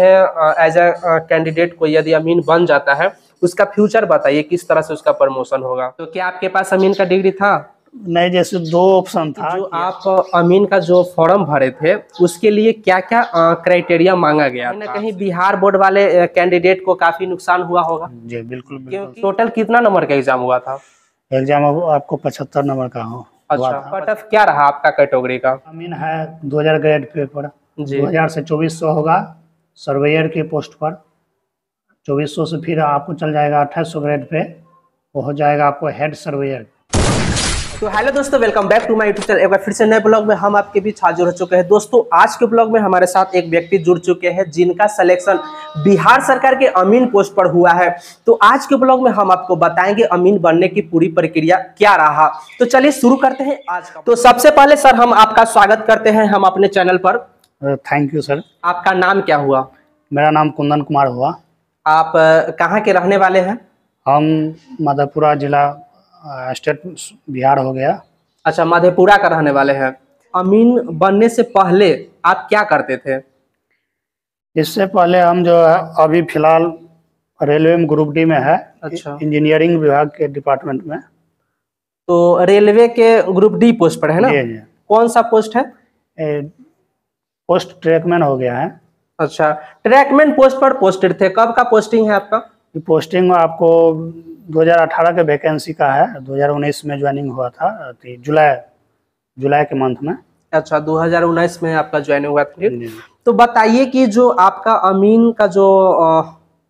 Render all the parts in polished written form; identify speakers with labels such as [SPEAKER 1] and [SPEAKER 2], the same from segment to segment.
[SPEAKER 1] As a candidate को यदि अमीन बन जाता है उसका फ्यूचर बताइए, किस तरह से उसका प्रमोशन होगा। तो क्या आपके पास अमीन का डिग्री था?
[SPEAKER 2] नहीं, जैसे दो ऑप्शन था।
[SPEAKER 1] जो आप अमीन का जो फॉर्म भरे थे उसके लिए क्या क्या क्राइटेरिया मांगा गया? कहीं ना कहीं बिहार बोर्ड वाले कैंडिडेट को काफी नुकसान हुआ होगा।
[SPEAKER 2] जी बिल्कुल बिल्कुल।
[SPEAKER 1] टोटल कितना नंबर का एग्जाम हुआ था?
[SPEAKER 2] एग्जाम आपको 75 नंबर का हुआ
[SPEAKER 1] अच्छा,
[SPEAKER 2] था।
[SPEAKER 1] कट ऑफ क्या रहा आपका कैटेगरी का?
[SPEAKER 2] अमीन है 2000 ग्रेड पेपर,
[SPEAKER 1] जी
[SPEAKER 2] 2000 से 2400 होगा सर्वेयर के पोस्ट पर। 2400 से फिर आपको चल जाएगा 2800 ग्रेड पे, वो हो जाएगा आपको हेड सर्वेयर।
[SPEAKER 1] तो हेलो दोस्तों, welcome back to my YouTube channel. एक बार फिर से नए ब्लॉग में हम आपके बीच हाजिर हो चुके हैं। दोस्तों आज के ब्लॉग में हमारे साथ एक व्यक्ति जुड़ चुके हैं जिनका सिलेक्शन बिहार सरकार के अमीन पोस्ट पर हुआ है। तो आज के ब्लॉग में हम आपको बताएंगे अमीन बनने की पूरी प्रक्रिया क्या रहा। तो चलिए शुरू करते हैं आज का। तो सबसे पहले सर हम आपका स्वागत करते हैं हम अपने चैनल पर।
[SPEAKER 2] Thank you sir.
[SPEAKER 1] आपका नाम क्या हुआ?
[SPEAKER 2] मेरा नाम कुंदन कुमार हुआ।
[SPEAKER 1] आप कहाँ के रहने वाले हैं?
[SPEAKER 2] हम मधेपुरा जिला, स्टेट बिहार हो गया।
[SPEAKER 1] अच्छा, मधेपुरा का रहने वाले हैं। अमीन बनने से पहले आप क्या करते थे?
[SPEAKER 2] इससे पहले हम जो है अभी फिलहाल रेलवे में ग्रुप डी में है।
[SPEAKER 1] अच्छा,
[SPEAKER 2] इंजीनियरिंग विभाग के डिपार्टमेंट में।
[SPEAKER 1] तो रेलवे के ग्रुप डी पोस्ट पर है ना?
[SPEAKER 2] जी जी।
[SPEAKER 1] कौन सा पोस्ट है?
[SPEAKER 2] पोस्ट ट्रैकमैन हो गया है।
[SPEAKER 1] अच्छा, ट्रैकमैन पोस्ट पर पोस्टेड थे। कब का पोस्टिंग है आपका?
[SPEAKER 2] पोस्टिंग आपको 2018 के वैकेंसी का है। 2019 में ज्वाइनिंग हुआ था, जुलाई के मंथ में।
[SPEAKER 1] अच्छा, 2019 में आपका ज्वाइन हुआ था। तो बताइए कि जो आपका अमीन का जो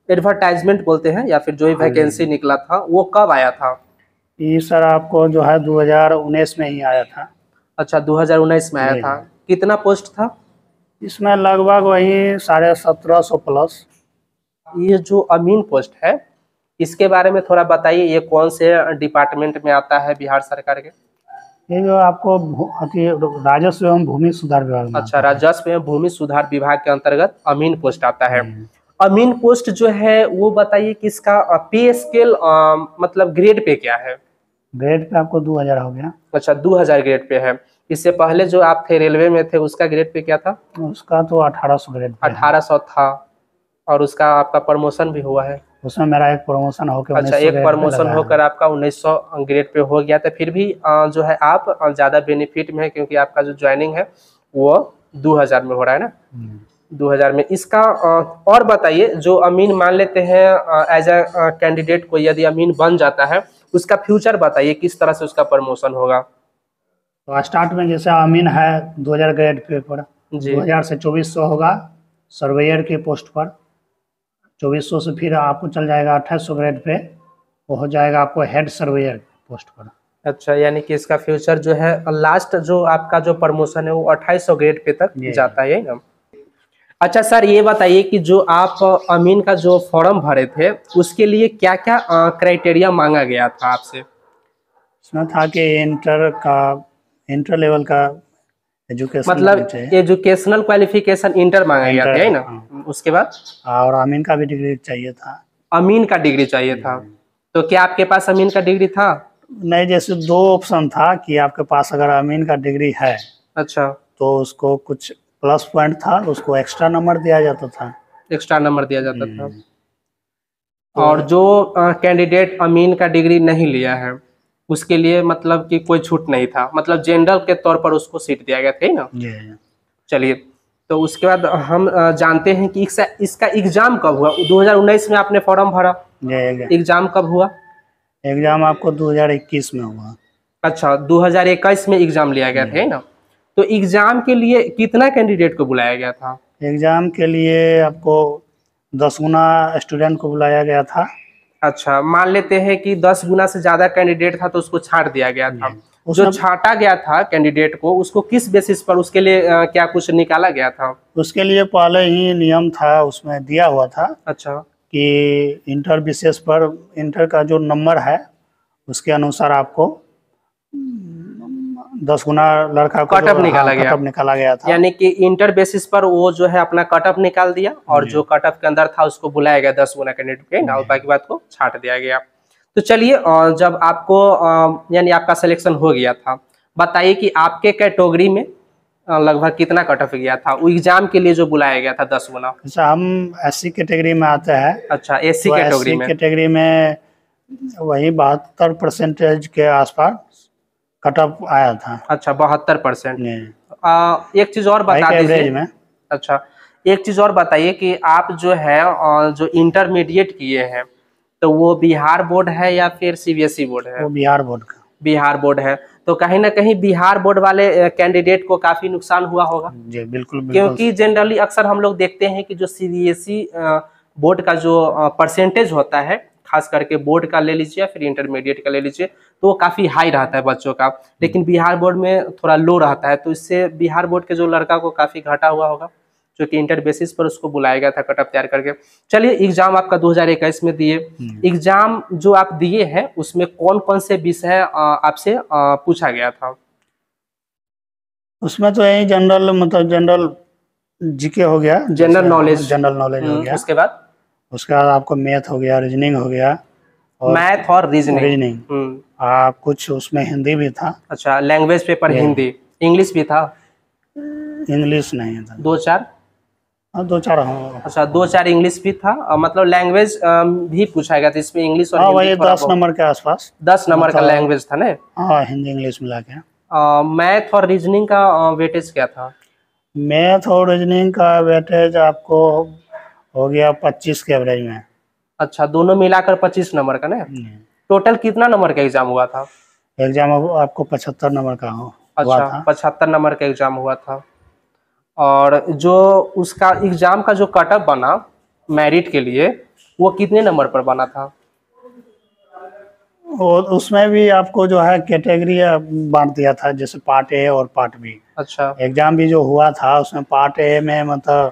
[SPEAKER 1] एडवर्टाइजमेंट बोलते हैं या फिर जो वैकेंसी निकला था वो कब आया था?
[SPEAKER 2] ये सर आपको जो है 2019 में ही आया था।
[SPEAKER 1] अच्छा, 2019 में आया था। कितना पोस्ट था
[SPEAKER 2] इसमें? लगभग वही 1750 प्लस।
[SPEAKER 1] ये जो अमीन पोस्ट है इसके बारे में थोड़ा बताइए, ये कौन से डिपार्टमेंट में आता है बिहार सरकार के?
[SPEAKER 2] ये जो आपको राजस्व एवं भूमि सुधार विभाग।
[SPEAKER 1] अच्छा, राजस्व एवं भूमि सुधार विभाग के अंतर्गत अमीन पोस्ट आता है। अमीन पोस्ट जो है वो बताइए कि इसका पे स्केल मतलब ग्रेड पे क्या है?
[SPEAKER 2] ग्रेड पे आपको 2000 हो गया।
[SPEAKER 1] अच्छा, 2000 ग्रेड पे है। इससे पहले जो आप थे रेलवे में थे उसका ग्रेड पे क्या था?
[SPEAKER 2] उसका तो 1800 ग्रेड पे
[SPEAKER 1] 1800 था। और उसका आपका प्रमोशन भी हुआ है?
[SPEAKER 2] उसमें मेरा एक प्रमोशन होकर,
[SPEAKER 1] अच्छा, एक प्रमोशन होकर आपका 1900 ग्रेड पे हो गया। तो फिर भी जो है आप ज्यादा बेनिफिट में है क्योंकि आपका जो ज्वाइनिंग है वो 2000 में हो रहा है ना। 2000 में इसका और बताइए, जो अमीन मान लेते हैं एज अ कैंडिडेट को यदि अमीन बन जाता है उसका फ्यूचर बताइए, किस तरह से उसका प्रमोशन होगा।
[SPEAKER 2] तो स्टार्ट में जैसे अमीन है 2000 ग्रेड पेपर, 2000 से 2400 होगा सर्वेयर के पोस्ट पर। 2400 से फिर आपको चल जाएगा 2800 ग्रेड पे, वो हो जाएगा आपको हेड सर्वेयर पोस्ट पर।
[SPEAKER 1] अच्छा, यानी कि इसका फ्यूचर जो है लास्ट जो आपका जो प्रमोशन है वो 2800 ग्रेड पे तक जाता है ना। अच्छा सर, ये बताइए कि जो आप अमीन का जो फॉर्म भरे थे उसके लिए क्या क्या क्राइटेरिया मांगा गया था आपसे?
[SPEAKER 2] इसमें था कि इंटर लेवल का एजुकेशन,
[SPEAKER 1] मतलब एजुकेशनल क्वालिफिकेशन इंटर मांगा गया था, है ना?
[SPEAKER 2] हाँ।
[SPEAKER 1] उसके बाद
[SPEAKER 2] और अमीन का भी डिग्री चाहिए था।
[SPEAKER 1] अमीन का डिग्री चाहिए था। तो क्या आपके पास अमीन का डिग्री था?
[SPEAKER 2] नहीं, जैसे दो ऑप्शन था कि आपके पास अगर अमीन का डिग्री है
[SPEAKER 1] अच्छा,
[SPEAKER 2] तो उसको कुछ प्लस पॉइंट था, उसको एक्स्ट्रा नंबर दिया जाता था।
[SPEAKER 1] एक्स्ट्रा नंबर दिया जाता था। और जो कैंडिडेट अमीन का डिग्री नहीं लिया है उसके लिए मतलब कि कोई छूट नहीं था, मतलब जनरल के तौर पर उसको सीट दिया गया था ना। चलिए, तो उसके बाद हम जानते हैं कि इसका एग्जाम कब हुआ? 2019 में आपने फॉर्म भरा, एग्जाम कब हुआ?
[SPEAKER 2] एग्जाम आपको 2021 में हुआ।
[SPEAKER 1] अच्छा, 2021 में एग्जाम लिया गया था ना। तो एग्जाम के लिए कितना कैंडिडेट को बुलाया गया था? एग्जाम
[SPEAKER 2] के लिए आपको 10 गुना स्टूडेंट को बुलाया गया था।
[SPEAKER 1] अच्छा, मान लेते हैं कि 10 गुना से ज्यादा कैंडिडेट था तो उसको छांट दिया गया था। जो छांटा गया था कैंडिडेट को उसको किस बेसिस पर, उसके लिए क्या कुछ निकाला गया था?
[SPEAKER 2] उसके लिए पहले ही नियम था, उसमें दिया हुआ था।
[SPEAKER 1] अच्छा,
[SPEAKER 2] कि इंटर विशेष पर इंटर का जो नंबर है उसके अनुसार आपको 10 गुना लड़का को कटअप निकाला गया था।
[SPEAKER 1] यानी कि इंटर बेसिस पर वो जो है अपना कटअप निकाल दिया और जो कटअप के अंदर था उसको बुलाया गया 10 गुना कैंडिडेट के ना, और बाकी बात को छांट दिया गया। तो चलिए, जब आपको यानी आपका सिलेक्शन हो गया था, बताइए कि आपके कैटेगरी में लगभग कितना कट ऑफ गया था वो एग्जाम के लिए जो बुलाया गया था 10 गुना?
[SPEAKER 2] अच्छा, हम एससी कैटेगरी में आते हैं।
[SPEAKER 1] अच्छा, एससी
[SPEAKER 2] तो
[SPEAKER 1] कैटेगरी
[SPEAKER 2] एससी
[SPEAKER 1] में
[SPEAKER 2] कैटेगरी में वही 72% के आसपास कट ऑफ आया था।
[SPEAKER 1] अच्छा, 72%। एक चीज और
[SPEAKER 2] बाइक
[SPEAKER 1] बता
[SPEAKER 2] एवरेज
[SPEAKER 1] दीजिए।
[SPEAKER 2] में।
[SPEAKER 1] अच्छा, एक चीज और बताइए कि आप जो है जो इंटरमीडिएट किए हैं तो वो बिहार बोर्ड है या फिर सीबीएसई बोर्ड है?
[SPEAKER 2] वो बिहार बोर्ड का।
[SPEAKER 1] बिहार बोर्ड है, तो कहीं ना कहीं बिहार बोर्ड वाले कैंडिडेट को काफी नुकसान हुआ होगा।
[SPEAKER 2] जी बिल्कुल बिल्कुल।
[SPEAKER 1] क्योंकि जनरली अक्सर हम लोग देखते हैं कि जो सीबीएसई बोर्ड का जो परसेंटेज होता है, खास करके बोर्ड का ले लीजिए या फिर इंटरमीडिएट का ले लीजिए, तो वो काफी हाई रहता है बच्चों का, लेकिन बिहार बोर्ड में थोड़ा लो रहता है। तो इससे बिहार बोर्ड के जो लड़का को काफी घाटा हुआ होगा, जो कि इंटर बेसिस पर उसको बुलाया गया था कट ऑफ तैयार करके। चलिए, एग्जाम आपका 2021 में दिए, एग्जाम जो आप दिए हैं उसमें कौन कौन से विषय आपसे पूछा गया था?
[SPEAKER 2] उसमें तो यही जनरल, मतलब जनरल जीके हो गया,
[SPEAKER 1] जनरल नॉलेज।
[SPEAKER 2] जनरल नॉलेज हो गया।
[SPEAKER 1] उसके बाद
[SPEAKER 2] आपको मैथ हो गया, रीजनिंग हो गया, और
[SPEAKER 1] मैथ और रीजनिंग।
[SPEAKER 2] कुछ उसमें हिंदी भी था।
[SPEAKER 1] अच्छा, लैंग्वेज पेपर हिंदी। इंग्लिश भी था?
[SPEAKER 2] इंग्लिश नहीं था।
[SPEAKER 1] 2-4?
[SPEAKER 2] हाँ, 2-4 हाँ।
[SPEAKER 1] अच्छा, 2-4 इंग्लिश भी था, मतलब लैंग्वेज भी पूछा गया था इसमें, इंग्लिश और
[SPEAKER 2] हाँ,
[SPEAKER 1] हिंदी
[SPEAKER 2] वही
[SPEAKER 1] थोड़ा
[SPEAKER 2] 10 नंबर के आसपास।
[SPEAKER 1] 10 नंबर का लैंग्वेज था ना?
[SPEAKER 2] हाँ, हिंदी इंग्लिश मिला के।
[SPEAKER 1] मैथ और रीजनिंग का वेटेज क्या था?
[SPEAKER 2] मैथ और रीजनिंग का वेटेज आपको हो गया 25 के एवरेज में।
[SPEAKER 1] अच्छा, दोनों मिलाकर 25 नंबर का ना? टोटल कितना नंबर का एग्जाम हुआ था?
[SPEAKER 2] एग्जाम आपको 75 नंबर का हुआ
[SPEAKER 1] अच्छा,
[SPEAKER 2] था।
[SPEAKER 1] 75 नंबर का एग्जाम हुआ था। और जो उसका एग्जाम का जो कट ऑफ बना मेरिट के लिए, वो कितने नंबर पर बना था?
[SPEAKER 2] और उसमें भी आपको जो है कैटेगरी बांट दिया था, जैसे पार्ट ए और पार्ट बी।
[SPEAKER 1] अच्छा,
[SPEAKER 2] एग्जाम भी जो हुआ था उसमें पार्ट ए में, मतलब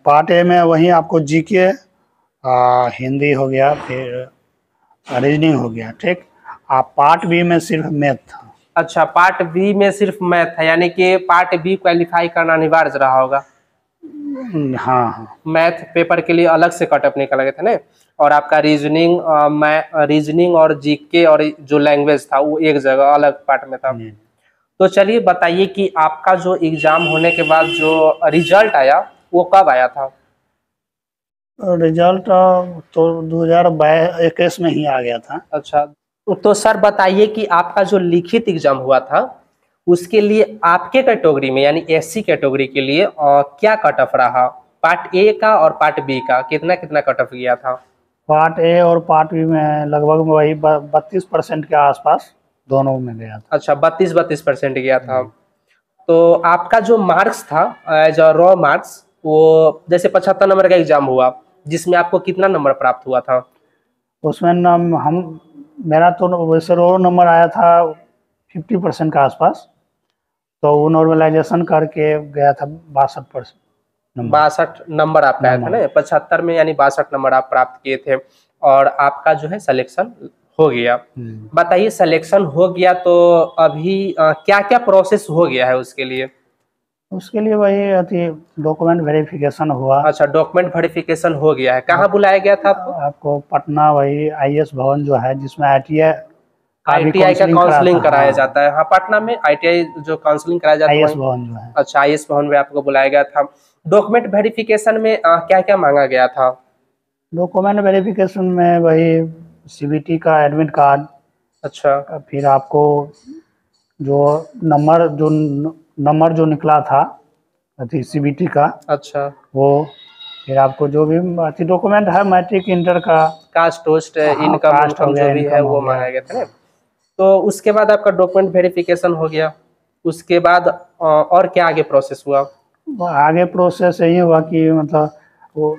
[SPEAKER 2] पार्ट ए में वही आपको जीके, हिंदी हो गया, फिर रीजनिंग हो गया, ठीक। आप पार्ट बी में सिर्फ मैथ था।
[SPEAKER 1] अच्छा, पार्ट बी में सिर्फ मैथ है, यानी कि पार्ट बी क्वालिफाई करना अनिवार्य रहा होगा।
[SPEAKER 2] हाँ हाँ।
[SPEAKER 1] मैथ पेपर के लिए अलग से कट ऑफ निकाला गया था ना, और आपका रीजनिंग और जीके और जो लैंग्वेज था वो एक जगह अलग पार्ट में था। तो चलिए बताइए कि आपका जो एग्जाम होने के बाद जो रिजल्ट आया वो कब आया था?
[SPEAKER 2] रिजल्ट तो 2021 में ही आ गया था।
[SPEAKER 1] अच्छा, तो सर बताइए कि आपका जो लिखित एग्जाम हुआ था उसके लिए आपके कैटेगरी में यानी एससी कैटेगरी के लिए क्या कट ऑफ रहा? पार्ट ए का और पार्ट बी का कितना कितना कट ऑफ गया था?
[SPEAKER 2] पार्ट ए और पार्ट बी में लगभग वही 32% के आसपास दोनों में गया था।
[SPEAKER 1] अच्छा, 32% गया था। तो आपका जो मार्क्स था एज अ रॉ मार्क्स, वो जैसे 75 नंबर का एग्जाम हुआ जिसमें आपको कितना नंबर प्राप्त हुआ था?
[SPEAKER 2] उसमें मेरा तो वैसे रो नंबर आया था 50% के आसपास, तो वो नॉर्मलाइजेशन करके गया था 62% नंबर।
[SPEAKER 1] 62 नंबर आपका आया था ना? 75 में यानी 62 नंबर आप प्राप्त किए थे और आपका जो है सिलेक्शन हो गया। बताइए, सिलेक्शन हो गया तो अभी क्या क्या प्रोसेस हो गया है उसके लिए?
[SPEAKER 2] उसके लिए वही अति डॉक्यूमेंट वेरिफिकेशन हुआ।
[SPEAKER 1] अच्छा, डॉक्यूमेंट वेरिफिकेशन हो गया है। कहाँ बुलाया गया था आपको?
[SPEAKER 2] आपको पटना वही आईएएस भवन जो है, जिसमें
[SPEAKER 1] आईटीआई का काउंसलिंग कराया जाता है। हाँ, पटना में आईटीआई जो काउंसलिंग कराया जाता है,
[SPEAKER 2] आईएएस भवन जो है।
[SPEAKER 1] अच्छा, आईएएस भवन में आपको बुलाया गया था। डॉक्यूमेंट वेरिफिकेशन में क्या क्या मांगा गया था?
[SPEAKER 2] डॉक्यूमेंट वेरिफिकेशन में वही सीबीटी का एडमिट कार्ड।
[SPEAKER 1] अच्छा,
[SPEAKER 2] फिर आपको जो नंबर जो निकला था अथी सीबीटी का,
[SPEAKER 1] अच्छा,
[SPEAKER 2] वो, फिर आपको जो भी अथी डॉक्यूमेंट है मैट्रिक इंटर का,
[SPEAKER 1] कास्ट पोस्ट इनकम जो भी है वो मांगा गया था ना। तो उसके बाद आपका डॉक्यूमेंट वेरिफिकेशन हो गया, उसके बाद और क्या आगे प्रोसेस हुआ?
[SPEAKER 2] आगे प्रोसेस यही हुआ कि मतलब वो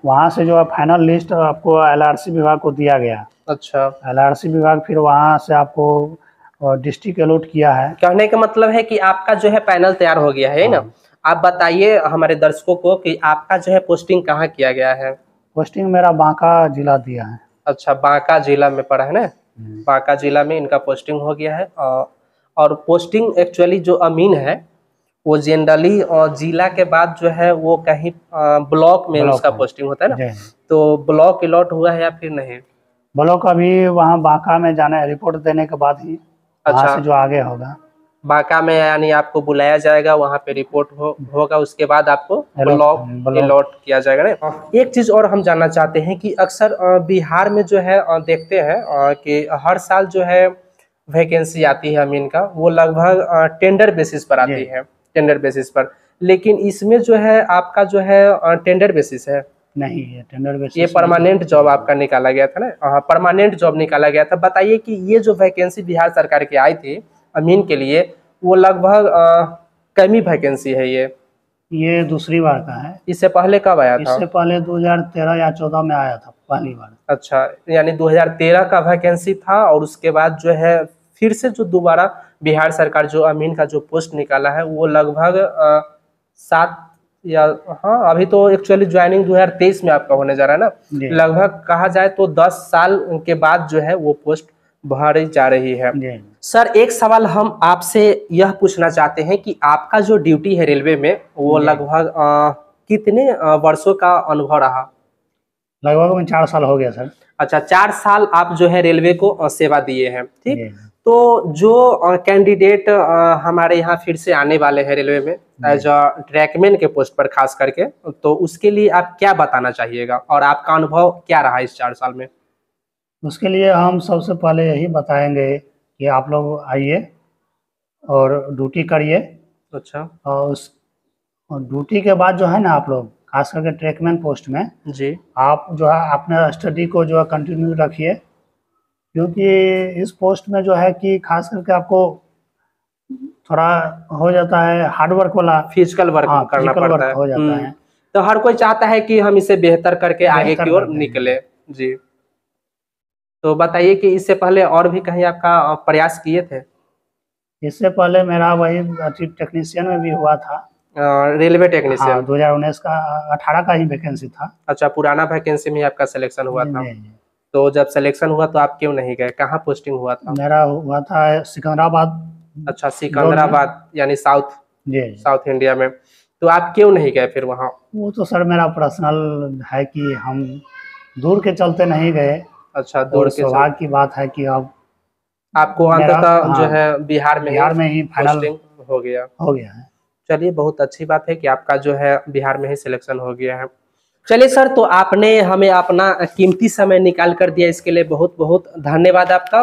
[SPEAKER 2] वहाँ से जो है फाइनल लिस्ट आपको एलआरसी विभाग को दिया गया।
[SPEAKER 1] अच्छा,
[SPEAKER 2] एलआरसी विभाग फिर वहाँ से आपको डिस्ट्रिक्ट अलॉट किया है।
[SPEAKER 1] कहने का मतलब है कि आपका जो है पैनल तैयार हो गया है ना? आप बताइए हमारे दर्शकों को कि आपका जो है पोस्टिंग कहाँ किया गया है?
[SPEAKER 2] पोस्टिंग मेरा बांका जिला दिया है।
[SPEAKER 1] अच्छा, बांका जिला में पड़ा है ना? बांका जिला में इनका पोस्टिंग हो गया है। और पोस्टिंग एक्चुअली जो अमीन है वो जनरली जिला के बाद जो है वो कहीं ब्लॉक में उसका पोस्टिंग होता है ना, तो ब्लॉक अलॉट हुआ है या फिर नहीं?
[SPEAKER 2] ब्लॉक अभी वहाँ बांका में जाना है, रिपोर्ट देने के बाद ही वहाँ से जो आगे होगा।
[SPEAKER 1] बांका में यानी आपको बुलाया जाएगा, वहाँ पे रिपोर्ट होगा, उसके बाद आपको अलॉट किया जाएगा ना। एक चीज और हम जानना चाहते हैं कि अक्सर बिहार में जो है देखते हैं कि हर साल जो है वैकेंसी आती है अमीन का, वो लगभग टेंडर बेसिस पर आती है, टेंडर बेसिस पर। लेकिन इसमें जो है आपका जो है टेंडर बेसिस है
[SPEAKER 2] नहीं, ये टेंडर बेसिस,
[SPEAKER 1] ये परमानेंट जॉब आपका निकाला गया था ना। हाँ, परमानेंट जॉब निकाला गया था। बताइए कि ये जो वैकेंसी बिहार सरकार की आई थी अमीन के लिए, वो लगभग कमी वैकेंसी है
[SPEAKER 2] ये दूसरी बार का है।
[SPEAKER 1] इससे पहले कब आया था?
[SPEAKER 2] इससे पहले 2013 या 14 में आया था पहली बार।
[SPEAKER 1] अच्छा, यानी 2013 का वैकेंसी था, और उसके बाद जो है फिर से जो दोबारा बिहार सरकार जो अमीन का जो पोस्ट निकाला है, वो लगभग 7 या हाँ, अभी तो एक्चुअली ज्वाइनिंग 2023 में आपका होने जा रहा है ना। लगभग कहा जाए तो 10 साल के बाद जो है वो पोस्ट भरी जा रही है। सर, एक सवाल हम आपसे यह पूछना चाहते हैं कि आपका जो ड्यूटी है रेलवे में, वो लगभग कितने वर्षों का अनुभव रहा?
[SPEAKER 2] लगभग 4 साल हो गया सर। अच्छा,
[SPEAKER 1] 4 साल आप जो है रेलवे को सेवा दिए हैं, ठीक। तो जो कैंडिडेट हमारे यहाँ फिर से आने वाले हैं रेलवे में एज अ ट्रैकमैन के पोस्ट पर खास करके, तो उसके लिए आप क्या बताना चाहिएगा और आपका अनुभव क्या रहा इस 4 साल में?
[SPEAKER 2] उसके लिए हम सबसे पहले यही बताएंगे कि आप लोग आइए और ड्यूटी करिए।
[SPEAKER 1] अच्छा।
[SPEAKER 2] और उस ड्यूटी के बाद जो है ना, आप लोग खास करके ट्रैकमैन पोस्ट में
[SPEAKER 1] जी,
[SPEAKER 2] आप जो है अपने स्टडी को जो है कंटिन्यू रखिए, क्योंकि इस पोस्ट में जो है कि खास करके आपको थोड़ा हो जाता है हार्ड वर्क वाला,
[SPEAKER 1] फिजिकल वर्क करना पड़ता है,
[SPEAKER 2] हो जाता है।
[SPEAKER 1] तो हर कोई चाहता है कि हम इसे बेहतर करके आगे की ओर निकले। जी, तो बताइए कि इससे पहले और भी कहीं आपका प्रयास किए थे?
[SPEAKER 2] इससे पहले मेरा वही टेक्नीशियन में भी हुआ था,
[SPEAKER 1] रेलवे टेक्नीशियन।
[SPEAKER 2] हाँ, 2019 का 18 का ही वैकेंसी था।
[SPEAKER 1] अच्छा, पुराना वैकेंसी में आपका सिलेक्शन हुआ था। तो जब सिलेक्शन हुआ तो आप क्यों नहीं गए? कहाँ पोस्टिंग हुआ था?
[SPEAKER 2] मेरा हुआ था सिकंदराबाद।
[SPEAKER 1] अच्छा, सिकंदराबाद यानी साउथ इंडिया में। तो आप क्यों नहीं गए फिर वहाँ?
[SPEAKER 2] वो तो सर मेरा पर्सनल है कि हम दूर के चलते नहीं गए।
[SPEAKER 1] अच्छा, दूर के
[SPEAKER 2] सौभाग्य की बात है कि अब
[SPEAKER 1] आपको अंततः जो है बिहार में ही
[SPEAKER 2] फाइनल
[SPEAKER 1] हो गया
[SPEAKER 2] है।
[SPEAKER 1] चलिए, बहुत अच्छी बात है कि आपका जो है बिहार में ही सिलेक्शन हो गया है। चलिए सर, तो आपने हमें अपना कीमती समय निकाल कर दिया, इसके लिए बहुत बहुत धन्यवाद आपका।